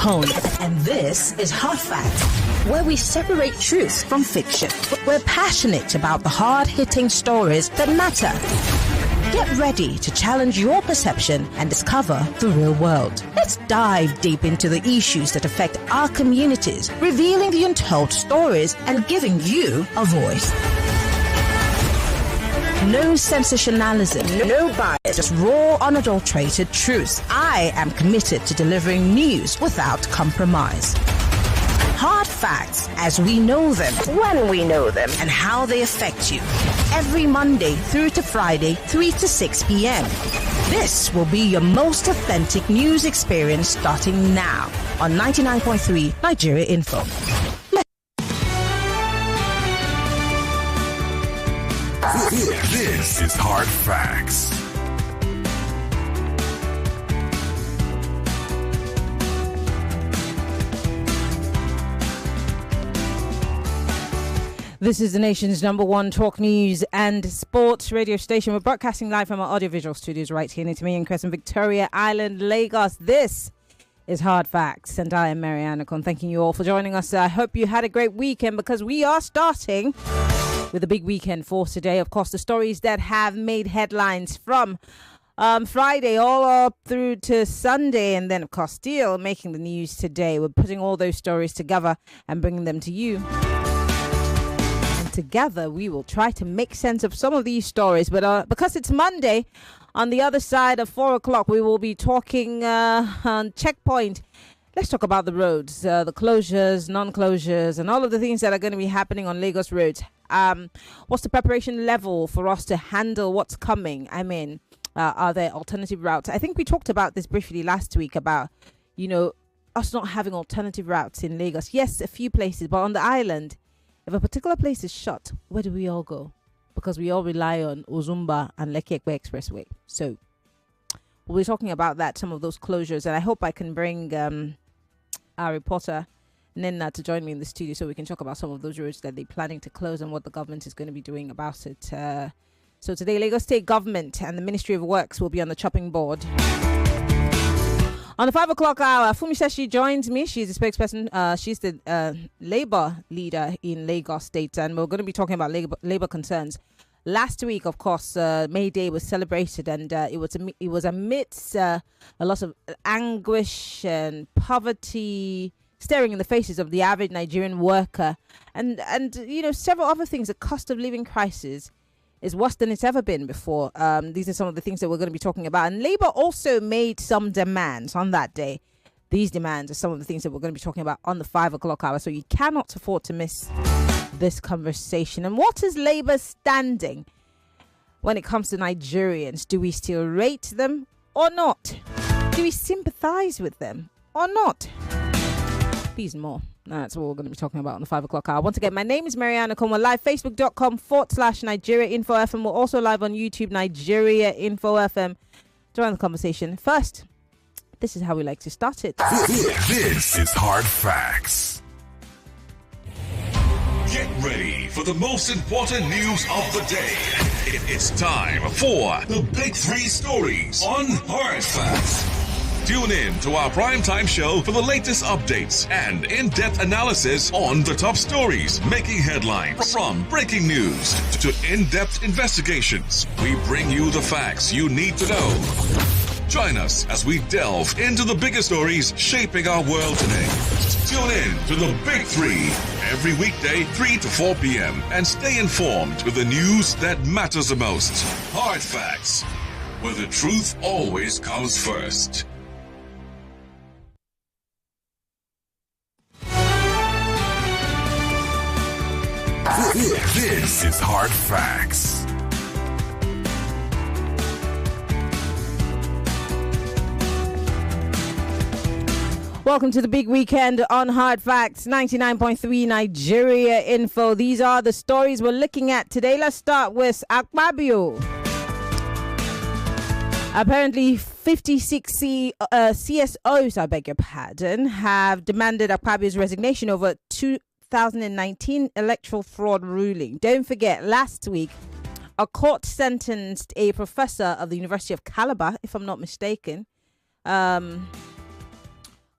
And this is Hard Facts, where we separate truth from fiction. We're passionate about the hard-hitting stories that matter. Get ready to challenge your perception and discover the real world. Let's dive deep into the issues that affect our communities, revealing the untold stories and giving you a voice. No sensationalism, no bias, just raw, unadulterated truth. I am committed to delivering news without compromise. Hard facts as we know them, when we know them, and how they affect you. Every Monday through to Friday, 3 to 6 p.m. This will be your most authentic news experience starting now on 99.3 Nigeria Info. This is Hard Facts. This is the nation's #1 talk news and sports radio station. We're broadcasting live from our audiovisual studios right here in Italy Crescent, Victoria Island, Lagos. This is Hard Facts, and I am Maryann Okon. Thanking you all for joining us. I hope you had a great weekend, because we are starting with a big weekend for today. Of course, the stories that have made headlines from Friday all up through to Sunday, and then, of course, still making the news today. We're putting all those stories together and bringing them to you. And together, we will try to make sense of some of these stories. But because it's Monday, on the other side of 4 o'clock, we will be talking on Checkpoint. Let's talk about the roads, the closures, non-closures, and all of the things that are going to be happening on Lagos roads. What's the preparation level for us to handle what's coming? I mean, are there alternative routes? I think we talked about this briefly last week about, us not having alternative routes in Lagos. Yes, a few places, but on the island, if a particular place is shut, where do we all go? Because we all rely on Ozumba and Lekki Ekpe Expressway. So we'll be talking about that, some of those closures, and I hope I can bring our reporter Nenna to join me in the studio so we can talk about some of those roads that they're planning to close and what the government is going to be doing about it. So today, Lagos State Government and the Ministry of Works will be on the chopping board. On the 5 o'clock hour, Fumi says she joins me. She's the spokesperson. She's the Labour leader in Lagos State, and we're going to be talking about Labour concerns. Last week, of course, May Day was celebrated, and it was amidst a lot of anguish and poverty staring in the faces of the average Nigerian worker, and several other things. The cost of living crisis is worse than it's ever been before. These are some of the things that we're going to be talking about. And Labour also made some demands on that day. These demands are some of the things that we're going to be talking about on the 5 o'clock hour. So you cannot afford to miss this conversation. And what is Labour's standing when it comes to Nigerians? Do we still rate them or not? Do we sympathize with them or not? These and more. That's what we're going to be talking about on the 5 o'clock hour. Once again, my name is Maryann Okon. We're live, facebook.com/Nigeria Info FM. We're also live on YouTube, Nigeria Info FM. Join the conversation. First, this is how we like to start it. This is Hard Facts. Get ready for the most important news of the day. It's time for the Big Three Stories on Hard Facts. Tune in to our primetime show for the latest updates and in-depth analysis on the top stories making headlines. From breaking news to in-depth investigations, we bring you the facts you need to know. Join us as we delve into the biggest stories shaping our world today. Tune in to the Big Three every weekday, 3 to 4 p.m. and stay informed with the news that matters the most. Hard Facts, where the truth always comes first. This is Hard Facts. Welcome to the big weekend on Hard Facts, 99.3 Nigeria Info. These are the stories we're looking at today. Let's start with Akpabio. Apparently, 56 CSOs, I beg your pardon, have demanded Akpabio's resignation over 2019 electoral fraud ruling. Don't forget, last week, a court sentenced a professor of the University of Calabar, if I'm not mistaken,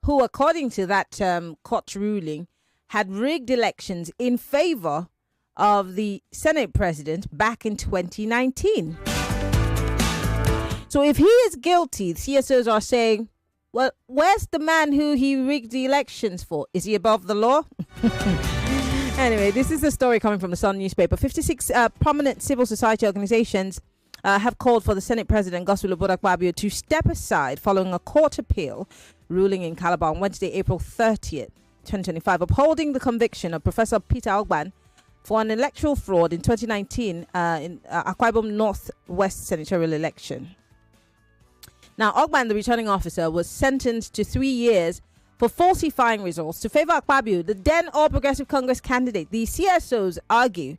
who, according to that court ruling, had rigged elections in favor of the Senate president back in 2019. So if he is guilty, the CSOs are saying, well, where's the man who he rigged the elections for? Is he above the law? Anyway, this is a story coming from the Sun newspaper. 56 prominent civil society organizations have called for the Senate President, Godswill Akpabio, to step aside following a court appeal ruling in Calabar on Wednesday, April 30th, 2025, upholding the conviction of Professor Peter Ogban for an electoral fraud in 2019 in Akpabio Northwest senatorial election. Now, Ogban, the returning officer, was sentenced to 3 years for falsifying results to favor Akpabio, the then All Progressive Congress candidate. The CSOs argue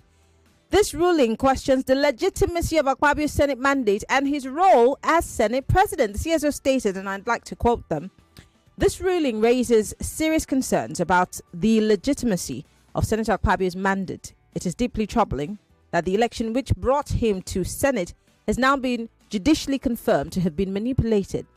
this ruling questions the legitimacy of Akpabio's Senate mandate and his role as Senate President. The CSO stated, and I'd like to quote them, "This ruling raises serious concerns about the legitimacy of Senator Akpabio's mandate. It is deeply troubling that the election which brought him to Senate has now been judicially confirmed to have been manipulated."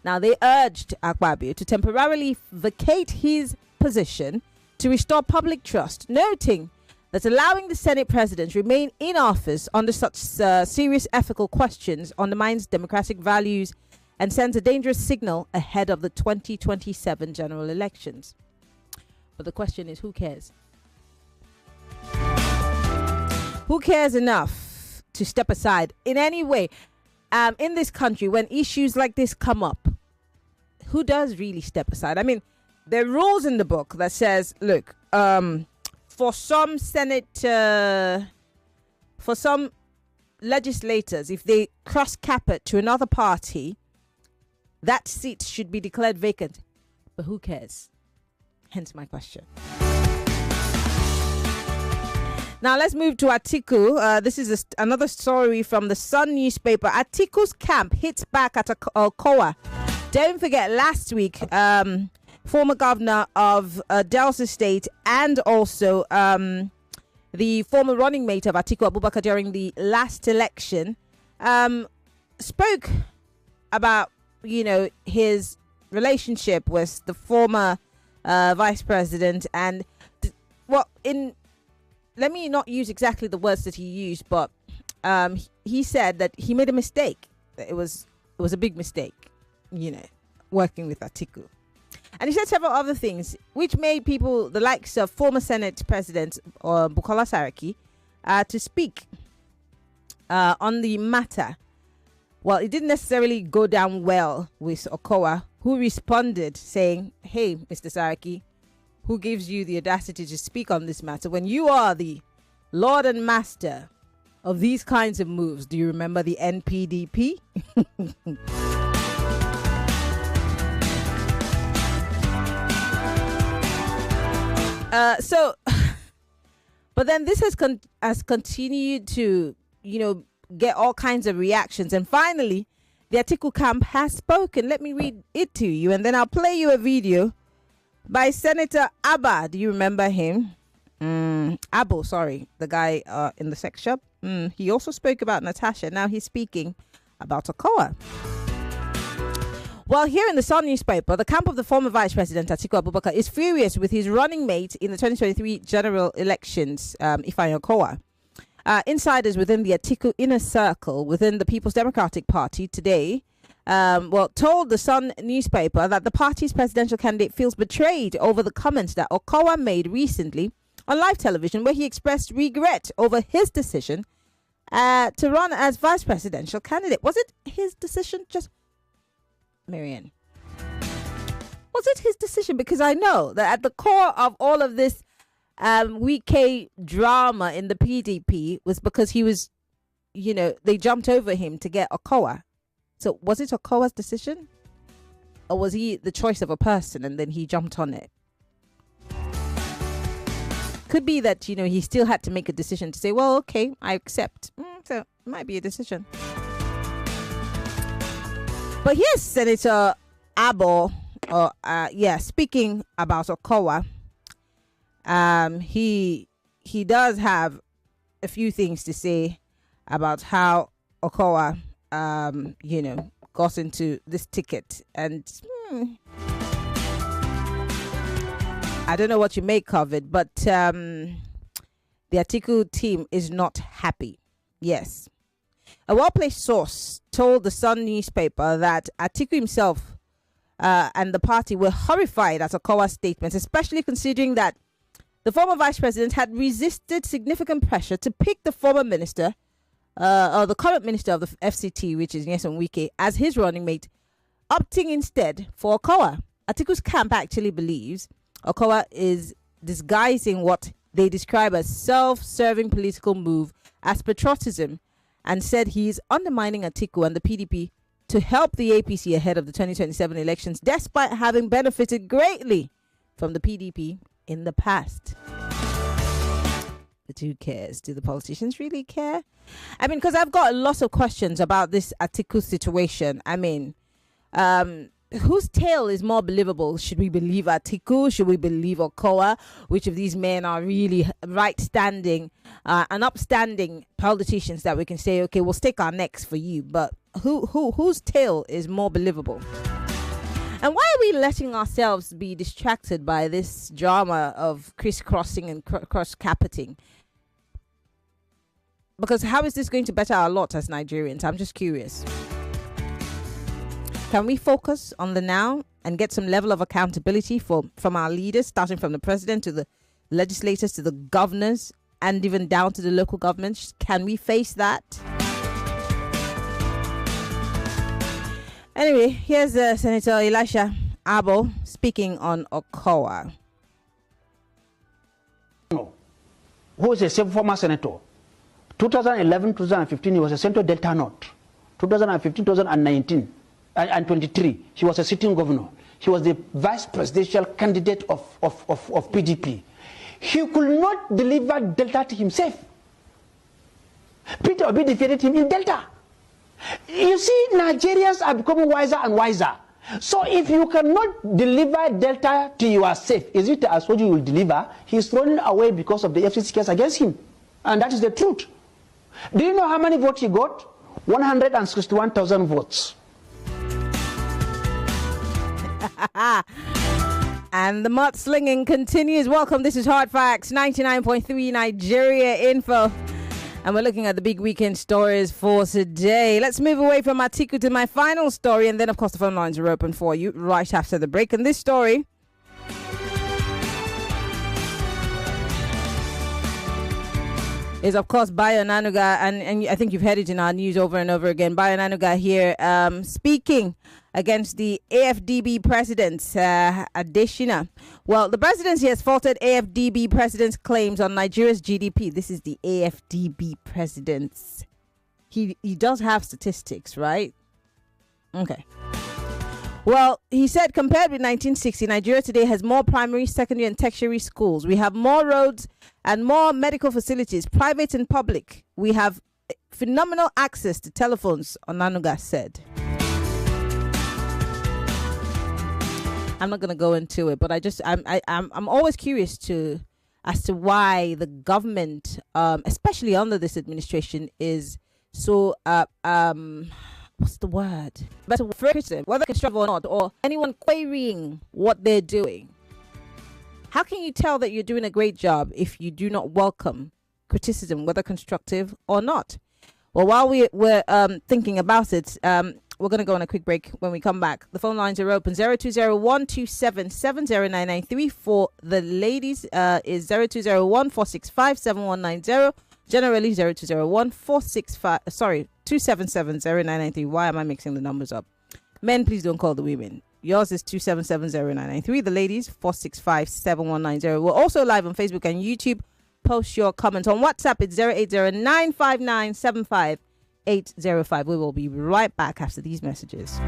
Now, they urged Akpabio to temporarily vacate his position to restore public trust, noting that allowing the Senate President to remain in office under such serious ethical questions undermines democratic values and sends a dangerous signal ahead of the 2027 general elections. But the question is, who cares? Who cares enough to step aside in any way? In this country, when issues like this come up, who does really step aside? I mean, there are rules in the book that says, look, for some for some legislators, if they cross carpet to another party, that seat should be declared vacant. But who cares? Hence my question. Now let's move to Atiku. This is another story from the Sun newspaper. Atiku's camp hits back at Okowa. Don't forget, last week, former governor of Delta State and also the former running mate of Atiku Abubakar during the last election spoke about, his relationship with the former vice president. And, let me not use exactly the words that he used, but he said that he made a mistake. It was a big mistake, working with Atiku. And he said several other things, which made people, the likes of former Senate President Bukola Saraki, to speak on the matter. Well, it didn't necessarily go down well with Okowa, who responded saying, "Hey, Mr. Saraki, who gives you the audacity to speak on this matter when you are the Lord and Master of these kinds of moves? Do you remember the NPDP?" But then this has continued to, get all kinds of reactions. And finally, the Atiku camp has spoken. Let me read it to you, and then I'll play you a video by Senator Abba. Do you remember him? Abo, sorry, the guy in the sex shop. He also spoke about Natasha. Now he's speaking about Okowa. Well, here in the Sun newspaper, the camp of the former Vice President Atiku Abubakar is furious with his running mate in the 2023 general elections, Ifeanyi Okowa. Insiders within the Atiku inner circle within the People's Democratic Party today, told the Sun newspaper that the party's presidential candidate feels betrayed over the comments that Okowa made recently on live television, where he expressed regret over his decision to run as vice presidential candidate. Was it his decision? Just Maryann, was it his decision? Because I know that at the core of all of this weekend drama in the PDP was because he was, they jumped over him to get Okowa. So was it Okowa's decision? Or was he the choice of a person and then he jumped on it? Could be that, he still had to make a decision to say, well, okay, I accept. So it might be a decision. But here's Senator Abo, speaking about Okowa. He does have a few things to say about how Okowa, got into this ticket. And I don't know what you make of it, but the Atiku team is not happy. Yes. A well-placed source told the Sun newspaper that Atiku himself and the party were horrified at Okowa's statements, especially considering that the former vice president had resisted significant pressure to pick the former minister, or the current minister of the FCT, which is Nyesom Wike, as his running mate, opting instead for Okowa. Atiku's camp actually believes Okowa is disguising what they describe as self-serving political move as patriotism, and said he is undermining Atiku and the PDP to help the APC ahead of the 2027 elections, despite having benefited greatly from the PDP in the past. But who cares? Do the politicians really care? I mean, because I've got lots of questions about this Atiku situation. I mean, whose tale is more believable? Should we believe Atiku? Should we believe Okowa? Which of these men are really right-standing and upstanding politicians that we can say, okay, we'll stake our necks for you? But whose tale is more believable? And why are we letting ourselves be distracted by this drama of crisscrossing and cross-capiting? Because how is this going to better our lot as Nigerians? I'm just curious. Can we focus on the now and get some level of accountability from our leaders, starting from the president to the legislators to the governors and even down to the local governments? Can we face that? Anyway, here's Senator Elisha Abo speaking on Okowa. Who is a former senator? 2011, 2015, he was a Central Delta North. 2015, 2019. And 23, he was a sitting governor. He was the vice presidential candidate of PDP. He could not deliver Delta to himself. Peter Obi defeated him in Delta. You see, Nigerians are becoming wiser and wiser. So if you cannot deliver Delta to yourself, is it as what you will deliver? He's thrown away because of the FCC case against him. And that is the truth. Do you know how many votes he got? 161,000 votes. And the mudslinging continues. Welcome. This is Hard Facts 99.3 Nigeria Info. And we're looking at the big weekend stories for today. Let's move away from Atiku to my final story. And then, of course, the phone lines are open for you right after the break. And this story is, of course, Bayo Nanuga. And I think you've heard it in our news over and over again. Bayo Nanuga here speaking against the AfDB President, Adeshina. Well, the presidency has faulted AfDB President's claims on Nigeria's GDP. This is the AfDB President. He does have statistics, right? Okay. Well, he said compared with 1960, Nigeria today has more primary, secondary and tertiary schools. We have more roads and more medical facilities, private and public. We have phenomenal access to telephones, Onanuga said. I'm not going to go into it, but I'm always curious as to why the government, especially under this administration, is so what's the word? Better criticism, whether constructive or not, or anyone querying what they're doing. How can you tell that you're doing a great job if you do not welcome criticism, whether constructive or not? Well, while we're thinking about it, we're going to go on a quick break. When we come back, the phone lines are open. 020-127-70993 for the ladies is 020-1465-7190. Generally 277-0993. Why am I mixing the numbers up? Men, please don't call the women. Yours is 277-0993. The ladies 465-7190. We're also live on Facebook and YouTube. Post your comments on WhatsApp. It's 080-959-75805. We will be right back after these messages.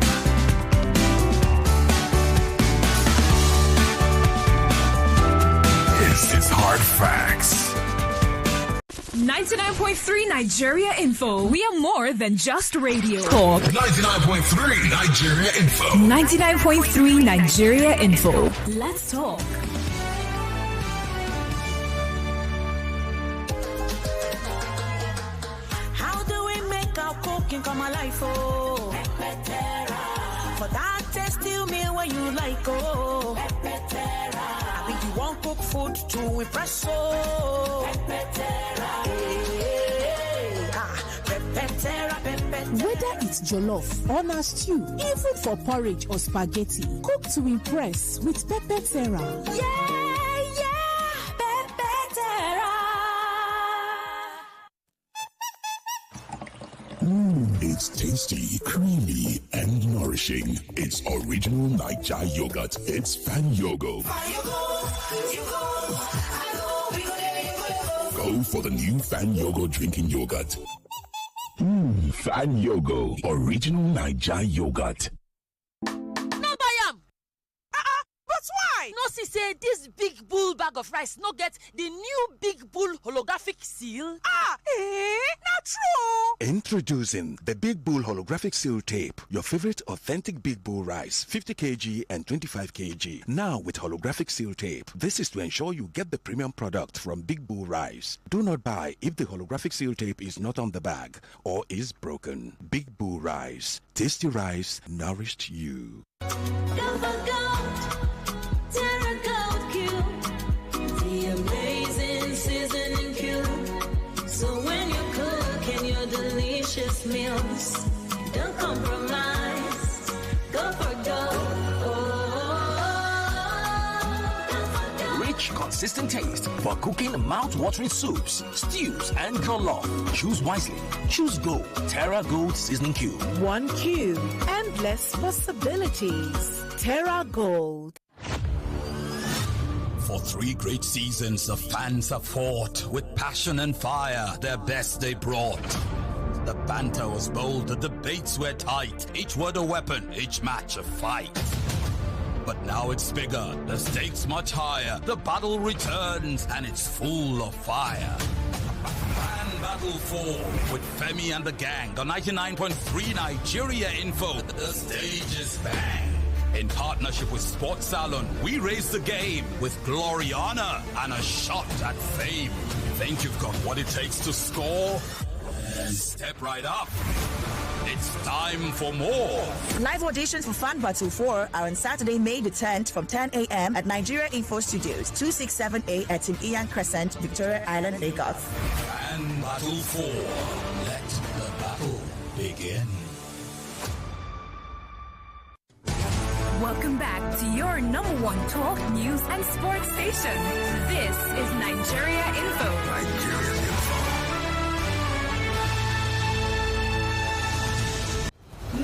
This is Hard Facts. 99.3 Nigeria Info. We are more than just radio. Talk. 99.3 Nigeria Info. 99.3 Nigeria Info. Let's talk. How do we make our cooking come alive? Oh, for that taste you me when you like. Oh, I think you want cook food to impress so. Whether it's jollof or na stew, even for porridge or spaghetti, cook to impress with Pepe Terra. Pepe Terra. It's tasty, creamy, and nourishing. It's original Niger yogurt. It's Fan Yogo. Go for the new Fan Yogo drinking yogurt. Fan Yogo, original Niger yogurt. No buy am. But why? No see say this big bull bag of rice no get the new big bull holographic seal. Not true. Introducing the Big Bull Holographic Seal Tape, your favorite authentic Big Bull rice, 50 kg and 25 kg. Now with holographic seal tape. This is to ensure you get the premium product from Big Bull Rice. Do not buy if the holographic seal tape is not on the bag or is broken. Big Bull Rice. Tasty rice nourished you. The amazing seasoning cube. So when you cook in your delicious meals, don't compromise. Go for gold. Rich, consistent taste for cooking mouth-watering soups, stews, and jollof. Choose wisely. Choose Gold. Terra Gold Seasoning Cube. 1 cube, endless possibilities. Terra Gold. For 3 great seasons, the fans have fought with passion and fire, their best they brought. The banter was bold, the debates were tight, each word a weapon, each match a fight. But now it's bigger, the stakes much higher, the battle returns and it's full of fire. Fan Battle 4 with Femi and the gang on 99.3 Nigeria Info. The stage is bang. In partnership with Sports Salon, we raise the game with glory, honor, and a shot at fame. Think you've got what it takes to score? Then step right up. It's time for more. Live auditions for Fan Battle 4 are on Saturday, May the 10th from 10 a.m. at Nigeria Info Studios, 267A at Tim Ian Crescent, Victoria Island, Lagos. Fan Battle 4. Let the battle begin. Welcome back to your #1 talk, news, and sports station. This is Nigeria Info.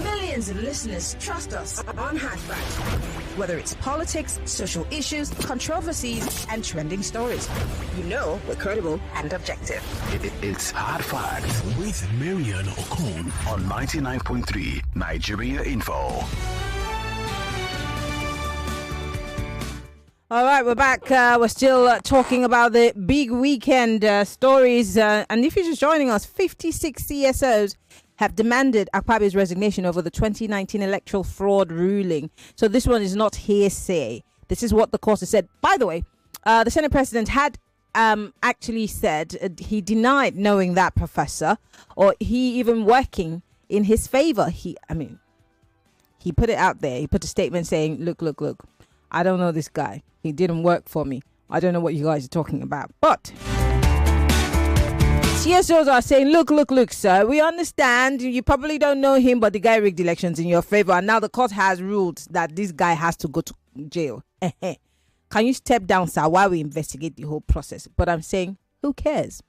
Millions of listeners trust us on Hard Facts. Whether it's politics, social issues, controversies, and trending stories, you know we're credible and objective. It's Hard Facts with Maryann Okon on 99.3 Nigeria Info. All right, we're back. We're still talking about the big weekend stories. And if you're just joining us, 56 CSOs have demanded Akpabio's resignation over the 2019 electoral fraud ruling. So this one is not hearsay. This is what the court has said. By the way, the Senate President had actually said he denied knowing that professor or he even working in his favor. He put it out there. He put a statement saying, look, I don't know this guy. He didn't work for me. I don't know what you guys are talking about. But CSOs are saying, look, sir, we understand. You probably don't know him, but the guy rigged elections in your favor. And now the court has ruled that this guy has to go to jail. Can you step down, sir, while we investigate the whole process? But I'm saying, who cares?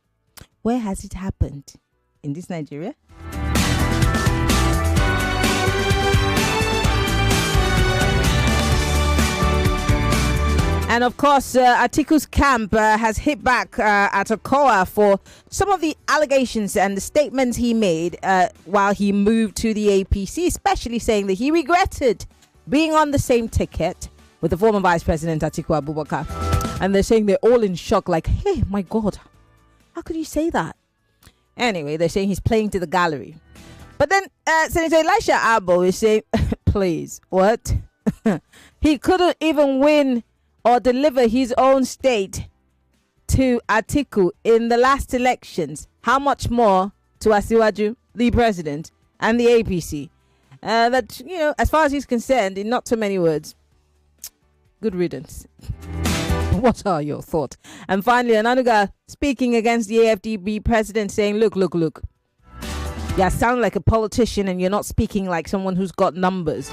Where has it happened? In this Nigeria? And of course, Atiku's camp has hit back at Okowa for some of the allegations and the statements he made while he moved to the APC, especially saying that he regretted being on the same ticket with the former Vice President Atiku Abubakar. And they're saying they're all in shock, like, hey, my God, how could you say that? Anyway, they're saying he's playing to the gallery. But then Senator Elisha Abo is saying, please, what? He couldn't even win or deliver his own state to Atiku in the last elections. How much more to Asiwaju, the president, and the APC? That, as far as he's concerned, in not so many words, good riddance. What are your thoughts? And finally, Ananuga speaking against the AfDB president, saying, look. You sound like a politician and you're not speaking like someone who's got numbers.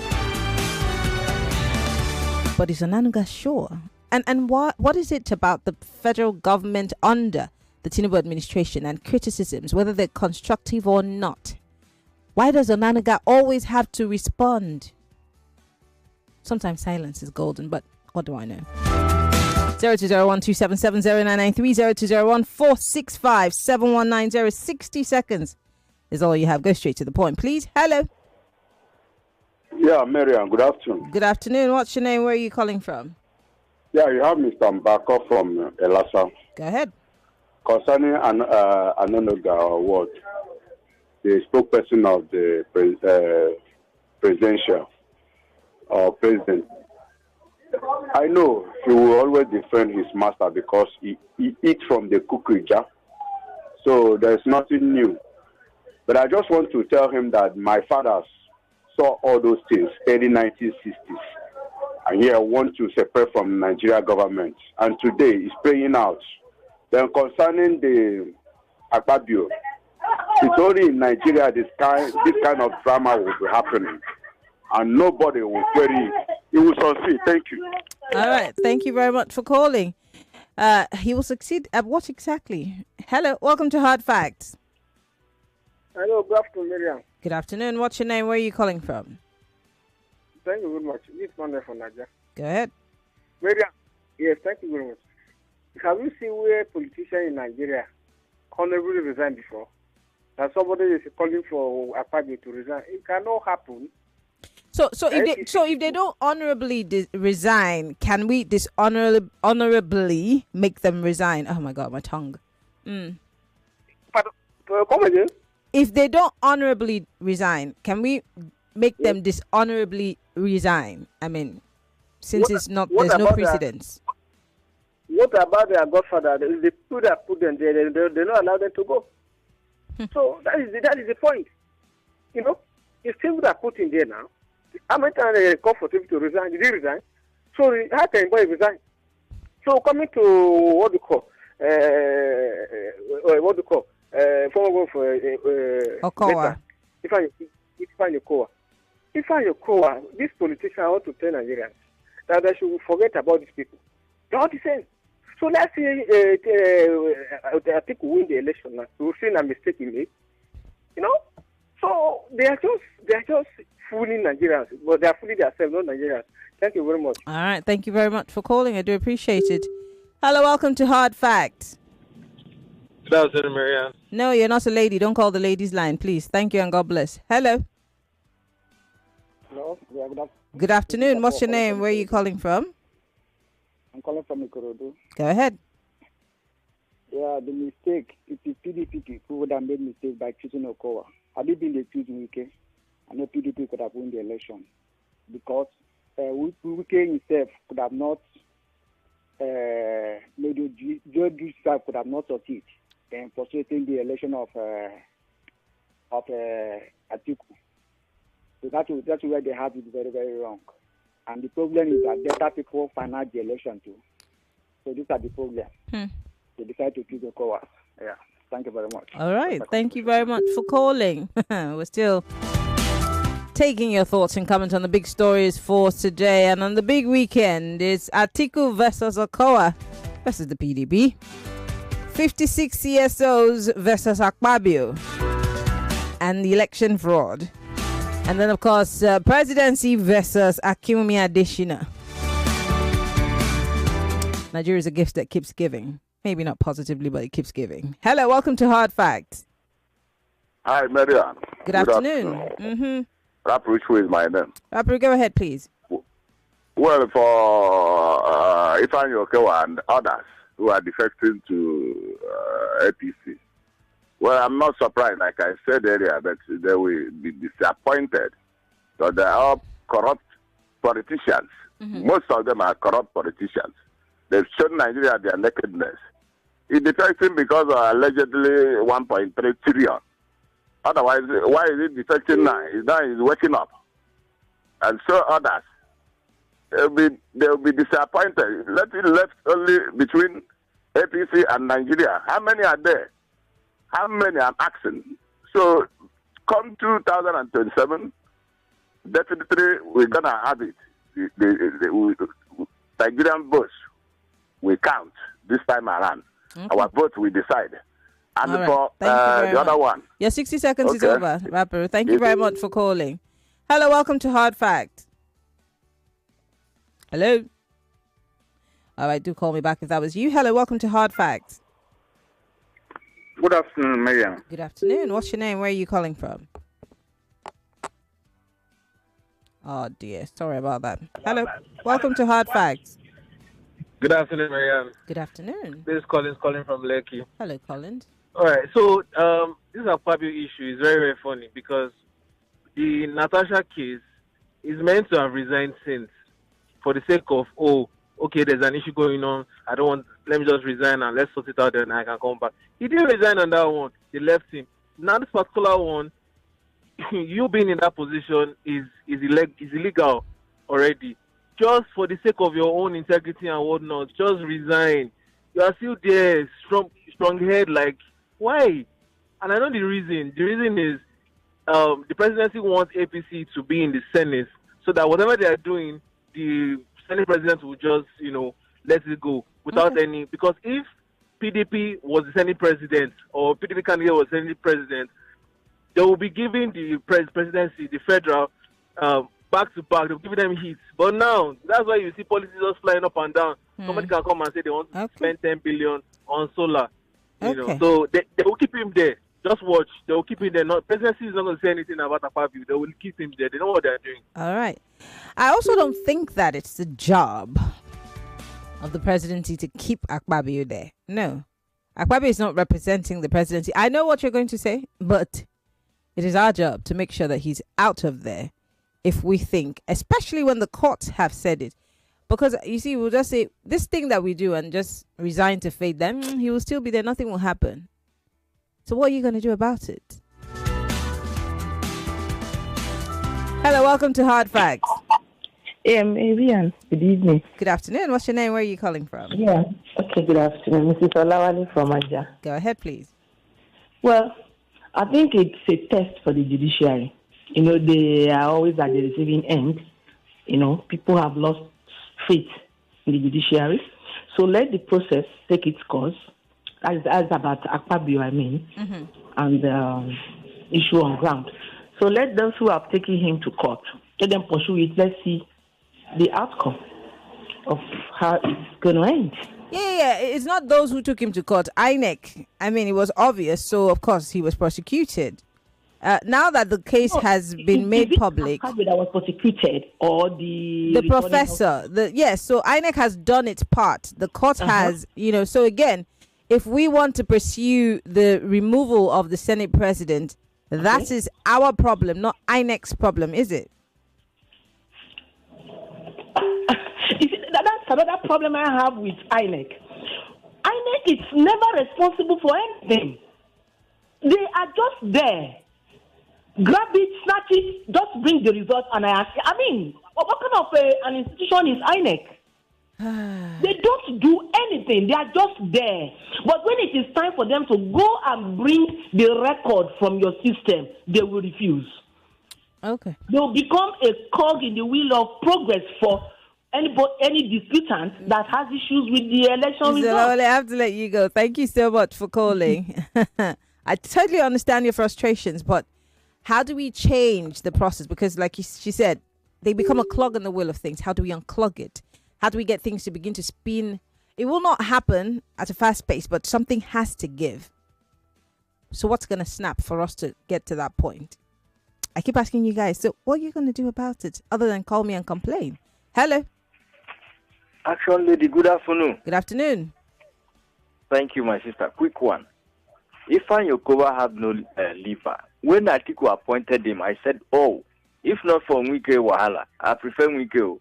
But is Ananuga sure? And what is it about the federal government under the Tinubu administration and criticisms, whether they're constructive or not? Why does Ananuga always have to respond? Sometimes silence is golden, but what do I know? 0201277093, 0201465719. 60 seconds is all you have. Go straight to the point, please. Hello. Yeah, Maryann, good afternoon. Good afternoon. What's your name? Where are you calling from? Yeah, you have Mr. Mbako from Elasa. Go ahead. Concerning Ananuga Award, the spokesperson of the presidential or president, I know he will always defend his master because he eats from the cookery jar. So there's nothing new. But I just want to tell him that my fathers saw all those things early 1960s. And here I want to separate from the Nigeria government. And today it's playing out. Then concerning the Akpabio, it's only in Nigeria this kind of drama will be happening. And nobody will query it. He will succeed. Thank you. All right. Thank you very much for calling. He will succeed at what exactly? Hello. Welcome to Hard Facts. Hello. Good afternoon, Maryann. Good afternoon. What's your name? Where are you calling from? Thank you very much. This one from Nigeria. Go ahead. Maryann. Yes, thank you very much. Have you seen where politicians in Nigeria honorably resigned before? That somebody is calling for Akpabio to resign. It cannot happen. So if they don't honorably resign, can we dishonorably make them resign? Oh my God, my tongue. Pardon? Come again? If they don't honorably resign, can we make them dishonorably resign? I mean, since there's no precedence. What about their godfather? The people that put them there, they don't allow them to go. So that is the point. You know, if people that put in there now, how many times they call for people to resign? Did he resign? So how can anybody resign? So coming to what do you call former for Okowa. Okowa, this politician ought to tell Nigerians that they should forget about these people. They're all the same. So let's say Atiku win the election now. We'll see a mistake in it. You know? So they are just fooling Nigerians, but they are fooling themselves, not Nigerians. Thank you very much. All right. Thank you very much for calling. I do appreciate it. Hello, welcome to Hard Facts. Good afternoon, Maryann. No, you're not a lady. Don't call the ladies' line, please. Thank you and God bless. Hello. Hello. Yeah, good afternoon. What's your name? Where are you calling from? I'm calling from Ikorodu. Go ahead. Yeah, the mistake, if the PDP people would have made mistake by choosing Okowa, had it been the choosing Wike, I know PDP could have won the election. Because Wike himself could have not, maybe George could have not succeeded in frustrating the election of Atiku. So that's where they have it very, very wrong. And the problem is that better people finance the election too. So these are the problems. They decide to choose the Okowa. Yeah. Thank you very much. All right. Thank you very much for calling. We're still taking your thoughts and comments on the big stories for today. And on the big weekend, it's Atiku versus Okowa versus the PDP. 56 CSOs versus Akpabio. And the election fraud. And then, of course, Presidency versus Akinwumi Adesina. Nigeria is a gift that keeps giving. Maybe not positively, but it keeps giving. Hello, welcome to Hard Facts. Hi, Maryann. Good afternoon. Mm-hmm. Rapper, which is my name? Rapper, go ahead, please. Well, for Maryann Okon and others who are defecting to APC, well, I'm not surprised, like I said earlier, that they will be disappointed. So they are all corrupt politicians. Mm-hmm. Most of them are corrupt politicians. They've shown Nigeria their nakedness. He's defecting because of allegedly 1.3 trillion. Otherwise, why is he defecting now? He's waking up. And so others. they'll be disappointed. Let it left only between APC and Nigeria. How many are there? How many? I'm asking. So, come 2027, definitely we're gonna have it. The Nigerian votes will count this time around. Okay. Our vote will decide. And All for right. the other one. Your 60 seconds is over, Rapper. Thank you very much for calling. Hello, welcome to Hard Fact. Hello. All right, do call me back if that was you. Hello, welcome to Hard Fact. Good afternoon, Maryann. Good afternoon. What's your name? Where are you calling from? Oh, dear. Sorry about that. Hello. Welcome to Hard Facts. Good afternoon, Maryann. Good afternoon. This is Collins calling from Lekki. Hello, Collins. All right, so this Akpabio issue is very, very funny because the Natasha case is meant to have resigned since for the sake of, okay, there's an issue going on. Let me just resign and let's sort it out and I can come back. He didn't resign on that one. They left him. Now this particular one, you being in that position is illegal already. Just for the sake of your own integrity and whatnot, just resign. You are still there, strong head, like, why? And I know the reason. The reason is the presidency wants APC to be in the Senate so that whatever they are doing, the Senate president will just, let it go without any. Because if PDP was the Senate president or PDP candidate was the Senate president, they will be giving the presidency, the federal, back to back. They'll give them hits. But now, that's why you see policies just flying up and down. Somebody can come and say they want to spend 10 billion on solar. So they will keep him there. Just watch. They will keep him there. Presidency is not going to say anything about Akpabio. They will keep him there. They know what they're doing. All right. I also don't think that it's the job of the presidency to keep Akpabio there. No. Akpabio is not representing the presidency. I know what you're going to say, but it is our job to make sure that he's out of there if we think, especially when the courts have said it. Because, you see, we'll just say, this thing that we do and just resign to fate, then he will still be there. Nothing will happen. So what are you going to do about it? Hello, welcome to Hard Facts. Maryann, good evening. Good afternoon. What's your name? Where are you calling from? Yeah, okay, good afternoon. Mrs. Olawale from Aja. Go ahead, please. Well, I think it's a test for the judiciary. They are always at the receiving end. People have lost faith in the judiciary. So let the process take its course. As about Akpabio, and issue on ground. So let those who have taken him to court, let them pursue it. Let's see the outcome of how it's going to end. Yeah. It's not those who took him to court. INEC. It was obvious. So, of course, he was prosecuted. Now that the case has been made public, Akpabio that was prosecuted or the professor, so INEC has done its part. The court has, so again, if we want to pursue the removal of the Senate president, that is our problem, not INEC's problem, is it? That's another problem I have with INEC. INEC is never responsible for anything. They are just there. Grab it, snatch it, just bring the result, and I ask, what kind of an institution is INEC? They don't do anything. They are just there. But when it is time for them to go and bring the record from your system, they will refuse. Okay. They will become a cog in the wheel of progress for any disputant that has issues with the election result. I have to let you go. Thank you so much for calling. I totally understand your frustrations, but how do we change the process? Because like she said, they become a clog in the wheel of things. How do we unclog it? How do we get things to begin to spin? It will not happen at a fast pace, but something has to give. So what's going to snap for us to get to that point? I keep asking you guys, so what are you going to do about it other than call me and complain? Hello. Action lady, good afternoon. Good afternoon. Thank you, my sister. Quick one. Ifeanyi Okowa have no liver. When Atiku appointed him, I said, if not for Wike Wahala, I prefer Wike.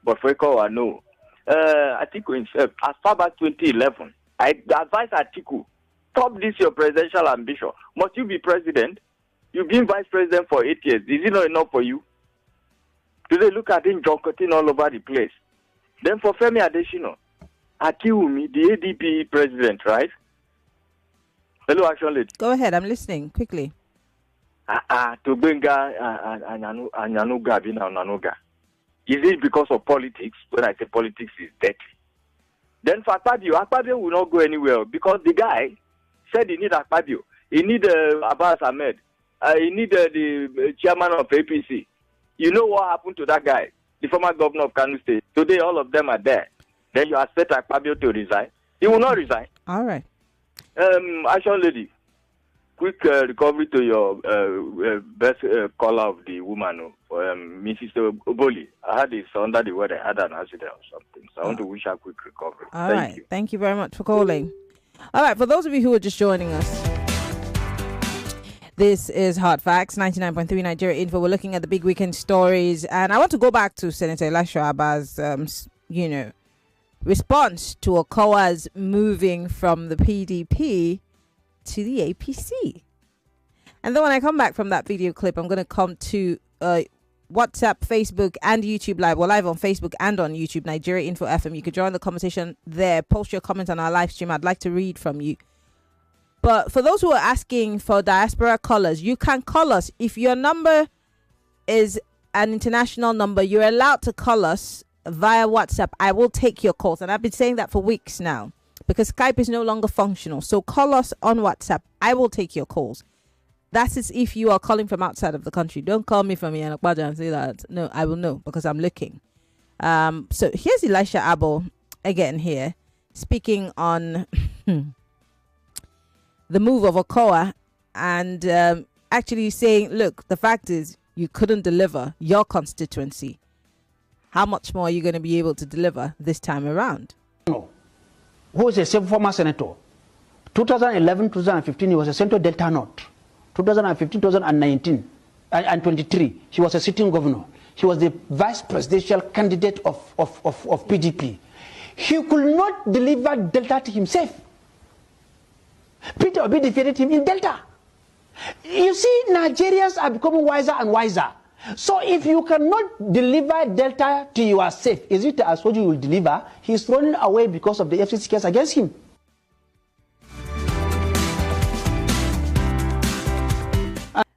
But for Okowa, no. Atiku himself, as far back 2011, I advised Atiku, stop this your presidential ambition. Must you be president? You've been vice president for 8 years. Is it not enough for you? Today, look at him jockeying all over the place. Then for Femi Adesina, Akiwumi, the ADB president, right? Hello, Action Lady. Go ahead, I'm listening quickly. To Benga Anyanuga, Nanuga. Is it because of politics? When I say politics is dirty. Then for Akpabio will not go anywhere because the guy said he need Akpabio. He need Abbas Ahmed. He need the chairman of APC. You know what happened to that guy, the former governor of Kano State? Today, all of them are there. Then you expect Akpabio to resign. He will not resign. All right. Action Lady, quick recovery to your best caller of the woman, Mrs. Oboli. I had this under the weather. I had an accident or something. So I want to wish her a quick recovery. All right. Thank you very much for calling. All right. For those of you who are just joining us, this is Hard Facts, 99.3 Nigeria Info. We're looking at the big weekend stories. And I want to go back to Senator Elisha Abba's, response to Okowa's moving from the PDP to the APC. And then when I come back from that video clip, I'm going to come to WhatsApp, Facebook, and YouTube Live. We're live on Facebook and on YouTube, Nigeria Info FM. You can join the conversation there. Post your comments on our live stream. I'd like to read from you. But for those who are asking for diaspora callers, you can call us. If your number is an international number, you're allowed to call us via WhatsApp. I will take your calls. And I've been saying that for weeks now because Skype is no longer functional. So call us on WhatsApp. I will take your calls. That is if you are calling from outside of the country. Don't call me from Akpabio and say that. No, I will know because I'm looking. So here's Elisha Abbo again here speaking on the move of Okowa and actually saying, look, the fact is you couldn't deliver your constituency. How much more are you going to be able to deliver this time around? No. Who is a former senator? 2011, 2015, he was a Central Delta North. 2015, 2019, and 23, he was a sitting governor. He was the vice presidential candidate of PDP. He could not deliver Delta to himself. Peter Obi defeated him in Delta. You see, Nigerians are becoming wiser and wiser. So if you cannot deliver Delta to yourself, is it as what you will deliver? He's running away because of the FCC case against him.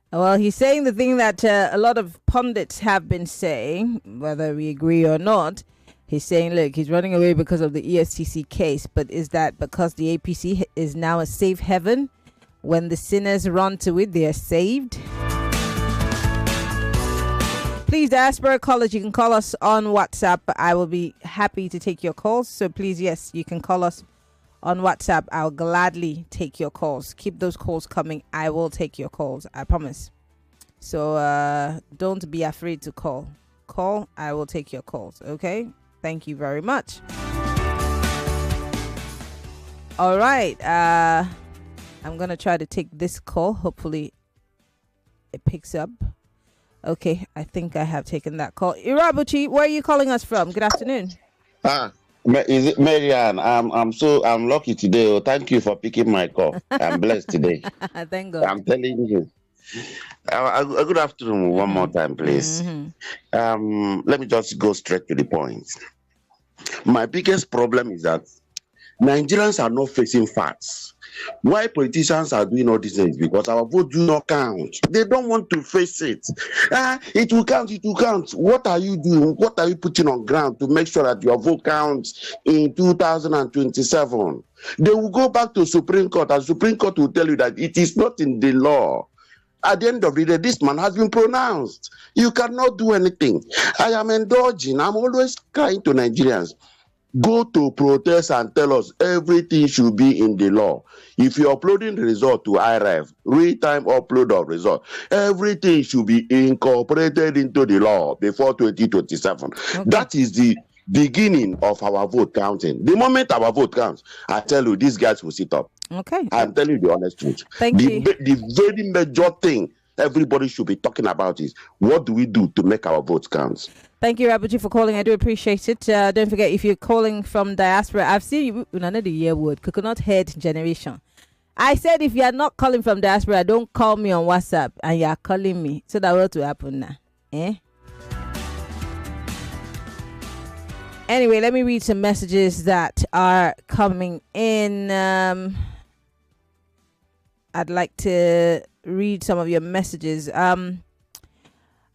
Well, he's saying the thing that a lot of pundits have been saying, whether we agree or not. He's saying, look, he's running away because of the EFCC case. But is that because the APC is now a safe haven? When the sinners run to it, they are saved. Please, diaspora callers, you can call us on WhatsApp. I will be happy to take your calls. So please, yes, you can call us on WhatsApp. I'll gladly take your calls. Keep those calls coming. I will take your calls. I promise. So don't be afraid to call. Call. I will take your calls. Okay? Thank you very much. All right. I'm going to try to take this call. Hopefully it picks up. Okay. I think I have taken that call. Irabuchi, where are you calling us from? Good afternoon. Is it Maryann? I'm lucky today. Oh, thank you for picking my call. I'm blessed today. Thank God. I'm telling you. Good afternoon one more time, please. Let me just go straight to the point. My biggest problem is that Nigerians are not facing facts. Why politicians are doing all these things? Because our vote do not count. They don't want to face it. It will count, it will count. What are you doing? What are you putting on ground to make sure that your vote counts in 2027? They will go back to Supreme Court, and Supreme Court will tell you that it is not in the law. At the end of the day, this man has been pronounced. You cannot do anything. I am indulging. I'm always crying to Nigerians. Go to protest and tell us everything should be in the law. If you're uploading the result to IRF, real-time upload of result, everything should be incorporated into the law before 2027. Okay. That is the beginning of our vote counting. The moment our vote counts, I tell you, these guys will sit up. Okay. I'm telling you the honest truth. Thank you. The very major thing everybody should be talking about is what do we do to make our votes count? Thank you, Rabuji, for calling. I do appreciate it. Don't forget, if you're calling from diaspora, I've seen you another year word, coconut head generation. I said if you are not calling from diaspora, don't call me on WhatsApp and you are calling me. So that what will happen now. Anyway, let me read some messages that are coming in. I'd like to read some of your messages.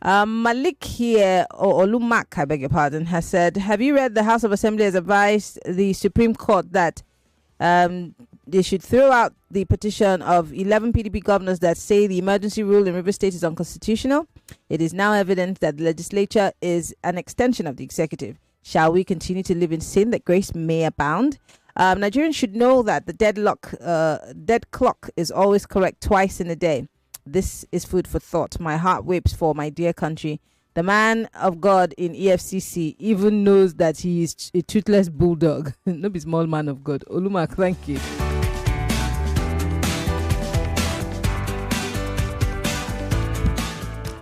Malik here, or Olumak, I beg your pardon, has said, have you read the House of Assembly has advised the Supreme Court that they should throw out the petition of 11 PDP governors that say the emergency rule in River State is unconstitutional? It is now evident that the legislature is an extension of the executive. Shall we continue to live in sin that grace may abound? Nigerians should know that the dead clock is always correct twice in a day. This is food for thought. My heart weeps for my dear country. The man of God in EFCC even knows that he is a toothless bulldog. No be small man of God. Olumak, thank you.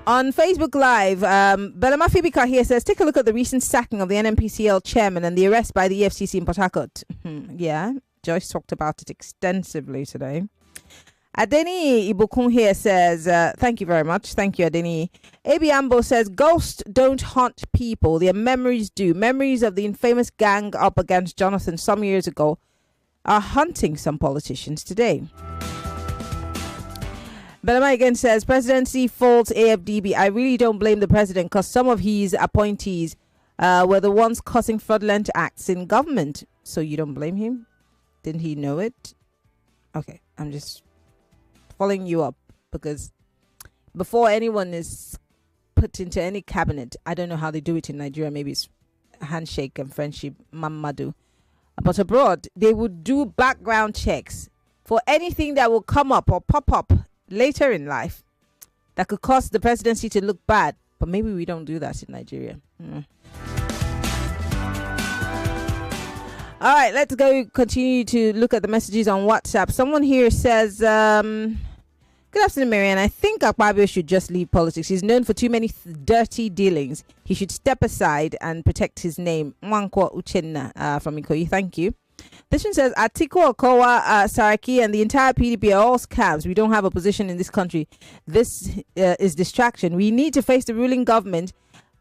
On Facebook Live, Belema Fibika here says, take a look at the recent sacking of the NNPCL chairman and the arrest by the EFCC in Port Harcourt. Yeah, Joyce talked about it extensively today. Adeni Ibukun here says, thank you very much. Thank you, Adeni. Abi Ambo says, ghosts don't haunt people. Their memories do. Memories of the infamous gang up against Jonathan some years ago are haunting some politicians today. Belema again says, Presidency faults AfDB. I really don't blame the president because some of his appointees were the ones causing fraudulent acts in government. So you don't blame him? Didn't he know it? Okay, I'm just following you up because before anyone is put into any cabinet, I don't know how they do it in Nigeria. Maybe it's handshake and friendship, mamadu. But abroad, they would do background checks for anything that will come up or pop up later in life that could cause the presidency to look bad. But maybe we don't do that in Nigeria. All right, let's go continue to look at the messages on WhatsApp. Someone here says, good afternoon, Maryann. I think Akpabio should just leave politics. He's known for too many dirty dealings. He should step aside and protect his name. Mwankwa Uchenna from Ikoyi. Thank you. This one says, Atiku, Okowa, Saraki, and the entire PDP are all scams. We don't have a position in this country. This is distraction. We need to face the ruling government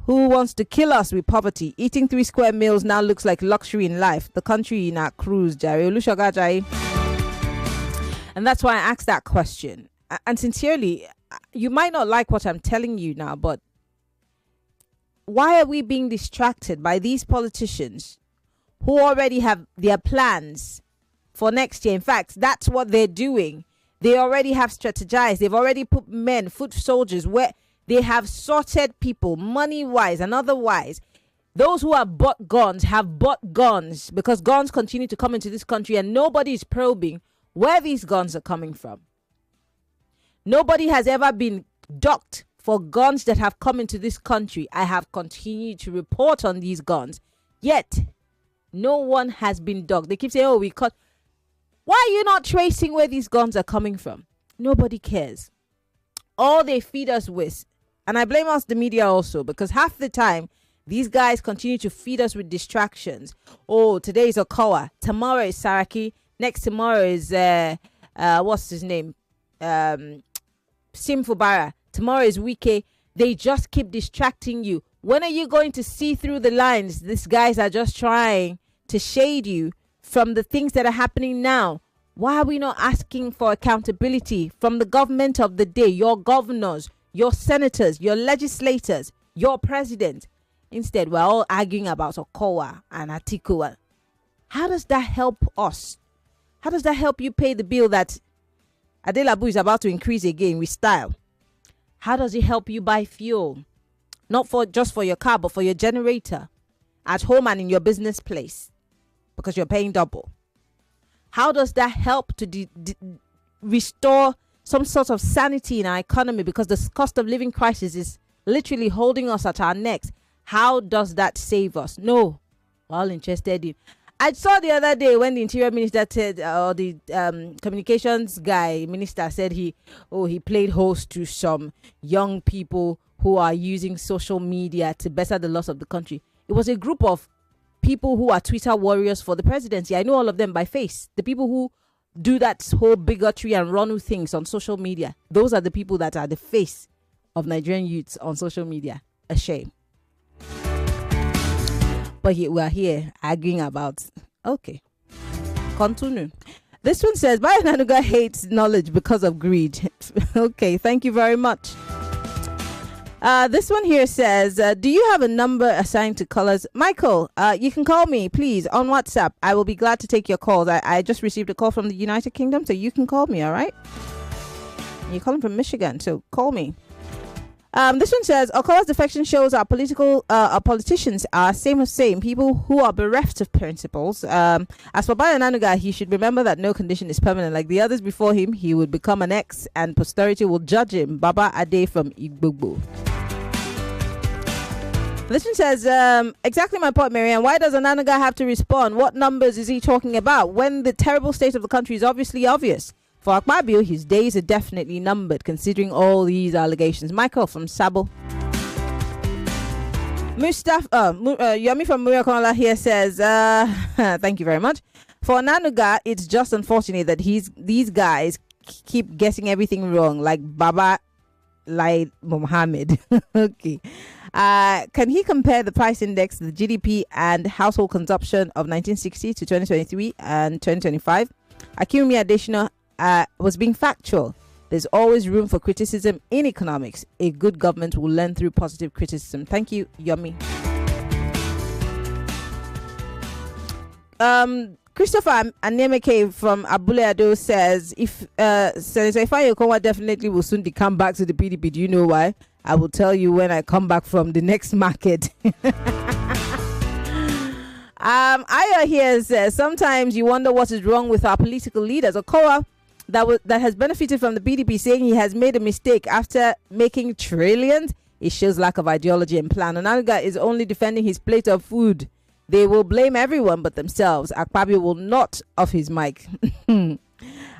who wants to kill us with poverty. Eating 3 square meals now looks like luxury in life. The country in our cruise, Jare. And that's why I asked that question. And sincerely, you might not like what I'm telling you now, but why are we being distracted by these politicians who already have their plans for next year? In fact, that's what they're doing. They already have strategized. They've already put men, foot soldiers, where they have sorted people, money-wise and otherwise. Those who have bought guns have bought guns because guns continue to come into this country and nobody is probing where these guns are coming from. Nobody has ever been docked for guns that have come into this country. I have continued to report on these guns, yet no one has been docked. They keep saying, oh, we caught. Why are you not tracing where these guns are coming from? Nobody cares. All they feed us with, and I blame us, the media also, because half the time, these guys continue to feed us with distractions. Oh, today is Okowa. Tomorrow is Saraki. Next tomorrow is, what's his name? Simfubara. Tomorrow is Wike. They just keep distracting you. When are you going to see through the lines? These guys are just trying to shade you from the things that are happening now. Why are we not asking for accountability from the government of the day, your governors, your senators, your legislators, your president? Instead, we're all arguing about Okowa and Atiku. How does that help us? How does that help you pay the bill that Adelabu is about to increase again with style? How does it help you buy fuel? Not for just for your car, but for your generator at home and in your business place, because you're paying double. How does that help to restore some sort of sanity in our economy? Because the cost of living crisis is literally holding us at our necks. How does that save us? No, we're all interested in. I saw the other day when the interior minister said, or the communications guy minister said he played host to some young people who are using social media to better the loss of the country. It was a group of people who are Twitter warriors for the presidency. I know all of them by face. The people who do that whole bigotry and run things on social media. Those are the people that are the face of Nigerian youths on social media. A shame. But we're here arguing about. Okay. Continue. This one says, Maryann Okon hates knowledge because of greed. Okay, thank you very much. This one here says, do you have a number assigned to callers? Michael, you can call me, please, on WhatsApp. I will be glad to take your calls. I just received a call from the United Kingdom, so you can call me, all right? You're calling from Michigan, so call me. This one says, Okowa's defection shows our politicians are same people who are bereft of principles. As for Maryann Okon, he should remember that no condition is permanent. Like the others before him, he would become an ex and posterity will judge him. Baba Ade from Igbogbo. This one says, exactly my point, Maryann. Why does Maryann Okon have to respond? What numbers is he talking about when the terrible state of the country is obviously obvious? For Akpabio, his days are definitely numbered, considering all these allegations. Michael from Sabo. Yomi from Maryann here says, thank you very much. For Maryann Okon, it's just unfortunate that these guys keep getting everything wrong, like Baba Lai Mohammed. Okay. Can he compare the price index, the GDP, and household consumption of 1960 to 2023 and 2025? Akimi Additional was being factual. There's always room for criticism in economics. A good government will learn through positive criticism. Thank you, Yomi. Christopher Anemeke from Abule Ado says, if Senator Ifeanyi Okowa definitely will soon come back to the PDP. Do you know why? I will tell you when I come back from the next market. Aya here says, sometimes you wonder what is wrong with our political leaders. Okowa, that has benefited from the PDP, saying he has made a mistake after making trillions. It shows lack of ideology and plan. Onanga is only defending his plate of food. They will blame everyone but themselves. Akpabio will not off his mic.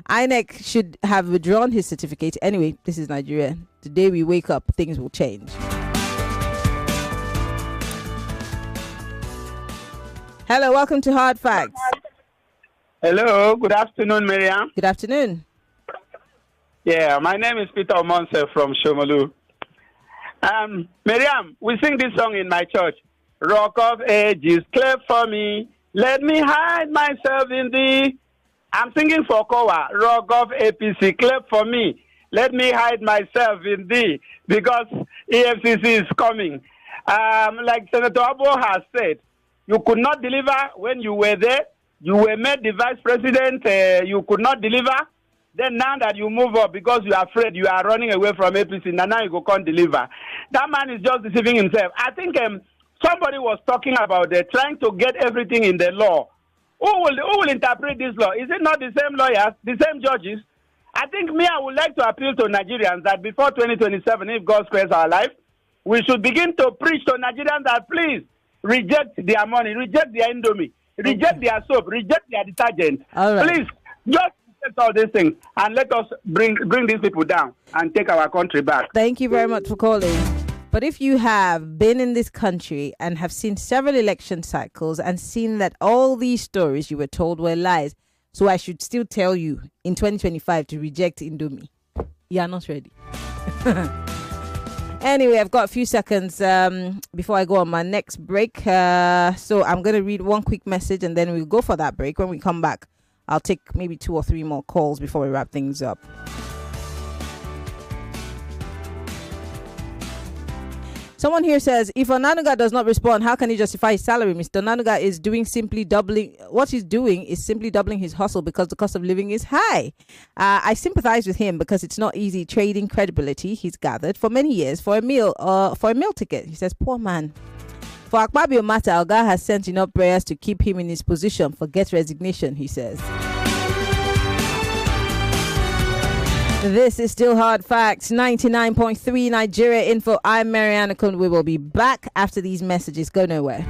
INEC should have withdrawn his certificate. Anyway, this is Nigeria. The day we wake up, things will change. Hello, welcome to Hard Facts. Hello, good afternoon, Maryann. Good afternoon. Yeah, my name is Peter Omonse from Shomolu. Maryann, we sing this song in my church. Rock of ages, clear for me. Let me hide myself in thee. I'm singing for Okowa. Rock of APC, clear for me. Let me hide myself in thee. Because EFCC is coming. Like Senator Abo has said, you could not deliver when you were there. You were made the vice president. You could not deliver. Then now that you move up because you are afraid, you are running away from APC. Now you can't deliver. That man is just deceiving himself. I think somebody was talking about trying to get everything in the law. Who will interpret this law? Is it not the same lawyers, the same judges? I think I would like to appeal to Nigerians that before 2027, if God spares our life, we should begin to preach to Nigerians that please reject their money, reject their indomie, reject their soap, reject their detergent. All right. Please, just reject all these things and let us bring these people down and take our country back. Thank you very much for calling. But if you have been in this country and have seen several election cycles and seen that all these stories you were told were lies, so I should still tell you in 2025 to reject Indomie. You are not ready. Anyway, I've got a few seconds before I go on my next break. So I'm going to read one quick message and then we'll go for that break. When we come back, I'll take maybe 2 or 3 more calls before we wrap things up. Someone here says, if Maryann Okon does not respond, how can he justify his salary? Mr. Maryann Okon is doing simply doubling. What he's doing is simply doubling his hustle because the cost of living is high. I sympathize with him because it's not easy trading credibility he's gathered for many years for a meal ticket. He says, poor man. For Akpabio matter, Oga has sent enough prayers to keep him in his position. Forget resignation, he says. This is still Hard Facts, 99.3 Nigeria Info. I'm Maryann Okon. We will be back after these messages. Go nowhere.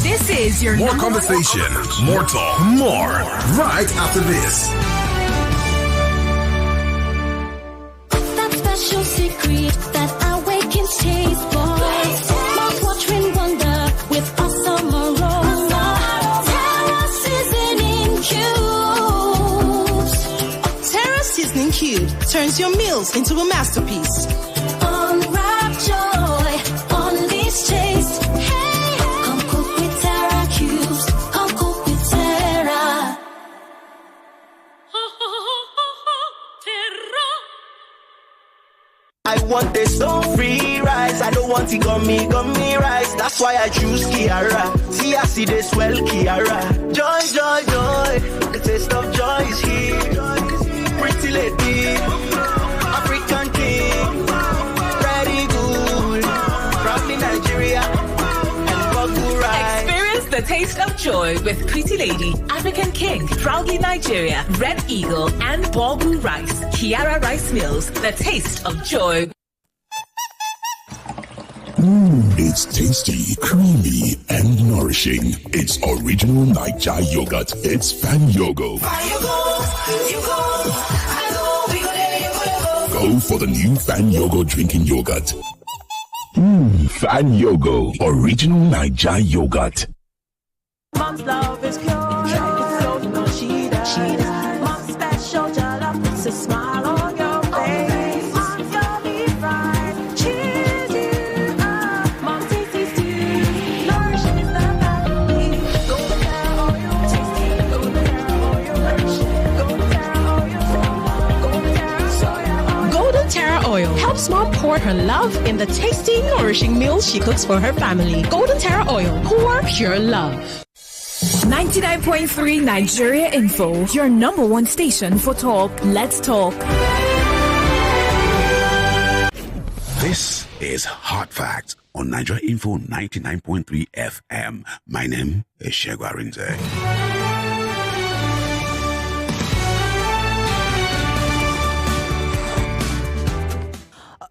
This is your more conversation, more talk, more right after this. That special secret that awakens taste for. With awesome aroma, Terra seasoning cubes. skills into a masterpiece. Unwrap joy, unleash taste. Hey, come cook with Terra Cubes. Come cook with Terra. I want the stone-free rice. I don't want the gummy rice. That's why I choose Kiara. See, I see this well, Kiara. Joy, joy, joy. The taste of joy is here. Pretty lady, African king, very good. Proudly Nigeria and Bogu rice. Experience the taste of joy with Pretty Lady, African King, Proudly Nigeria, Red Eagle, and Bogu Rice. Kiara Rice Mills, the taste of joy. It's tasty, creamy, and nourishing. It's original Niger yogurt. It's Fan Yogo. Go for the new Fan Yogo drinking yogurt. Fan Yogo, original Niger yogurt. Mom's love is pure. It's so much she does. Mom's special jollof puts a smile on your face. Mom's yummy fries cheers you up. Mom's tasty stew, nourishing is the family. Golden Terra oil, tasty. Golden Terra oil, nourishing. Golden Terra oil, Golden Terra soya oil. Golden Terra oil helps mom pour her love in the tasty, nourishing meals she cooks for her family. Golden Terra oil, pour pure love. 99.3 Nigeria Info, your number one station for talk. Let's talk. This is Hard Facts on Nigeria Info 99.3 FM. My name is Shegwa Rinze.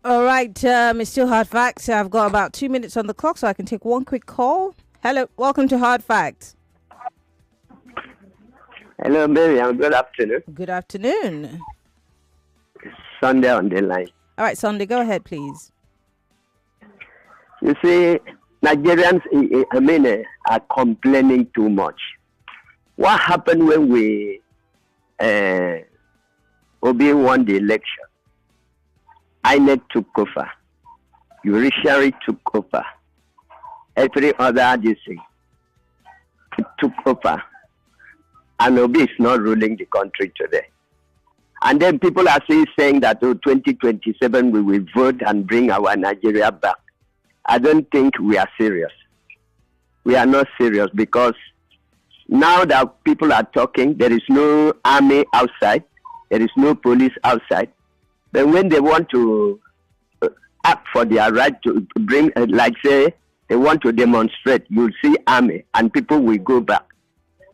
All right, it's still Hard Facts. I've got about 2 minutes on the clock, so I can take one quick call. Hello, welcome to Hard Facts. Hello, Maryann. Good afternoon. Good afternoon. Sunday on the line. All right, Sunday, go ahead, please. You see, Nigerians, are complaining too much. What happened when we Obi won the election? INEC took over. Judiciary took over. Every other district took over. And Obi is not ruling the country today. And then people are still saying that 2027 we will vote and bring our Nigeria back. I don't think we are serious. We are not serious because now that people are talking, there is no army outside, there is no police outside. But when they want to act for their right to bring, like say, they want to demonstrate, you'll see army and people will go back.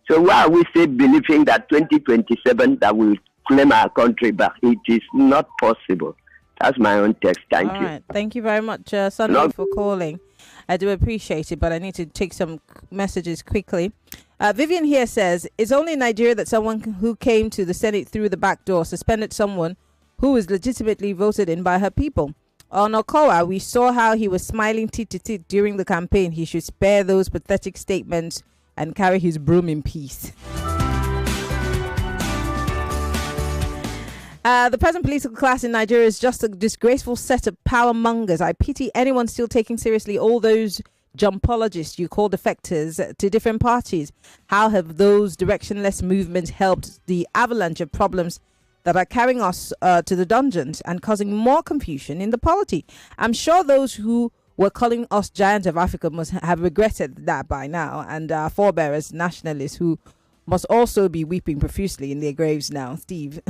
So why are we still believing that 2027 that we will claim our country back? It is not possible. That's my own text. Thank you. All right. Thank you very much, Sunday, for calling. I do appreciate it, but I need to take some messages quickly. Vivian here says, it's only in Nigeria that someone who came to the Senate through the back door suspended someone who was legitimately voted in by her people. On Okowa, we saw how he was smiling tit to tit during the campaign. He should spare those pathetic statements and carry his broom in peace. The present political class in Nigeria is just a disgraceful set of power mongers. I pity anyone still taking seriously all those jumpologists you call defectors to different parties. How have those directionless movements helped the avalanche of problems that are carrying us to the dungeons and causing more confusion in the polity? I'm sure those who were calling us giants of Africa must have regretted that by now, and our forebearers, nationalists, who must also be weeping profusely in their graves now. Steve.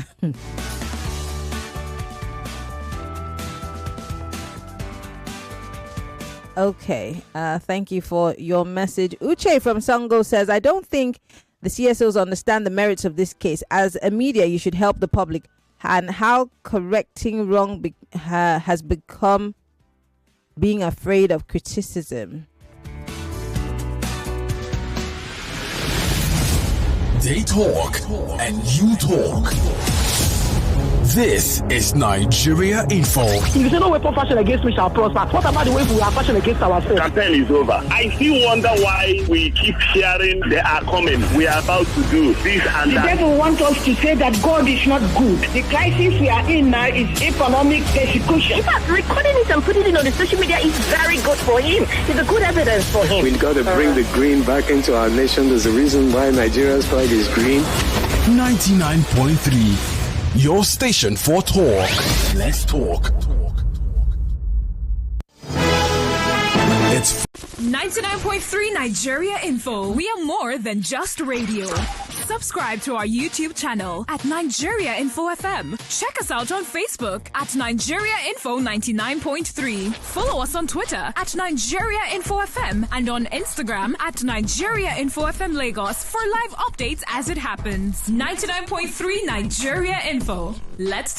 Okay, thank you for your message. Uche from Sango says, I don't think the CSOs understand the merits of this case. As a media, you should help the public, and how correcting wrong has become being afraid of criticism. They talk and you talk. This is Nigeria Info. If you say no weapon fashion against me shall prosper, what about the way we are fashion against ourselves? Campaign is over. I still wonder why we keep hearing they are coming. We are about to do this and the that. The devil wants us to say that God is not good. The crisis we are in now is economic persecution. In fact, recording it and putting it on the social media is very good for him. It's a good evidence for him. We've got to bring the green back into our nation. There's a reason why Nigeria's flag is green. 99.3, your station for talk. Let's talk. It's 99.3 Nigeria Info. We are more than just radio. Subscribe to our YouTube channel at Nigeria Info FM. Check us out on Facebook at Nigeria Info 99.3. Follow us on Twitter at Nigeria Info FM and on Instagram at Nigeria Info FM Lagos for live updates as it happens. 99.3 Nigeria Info. Let's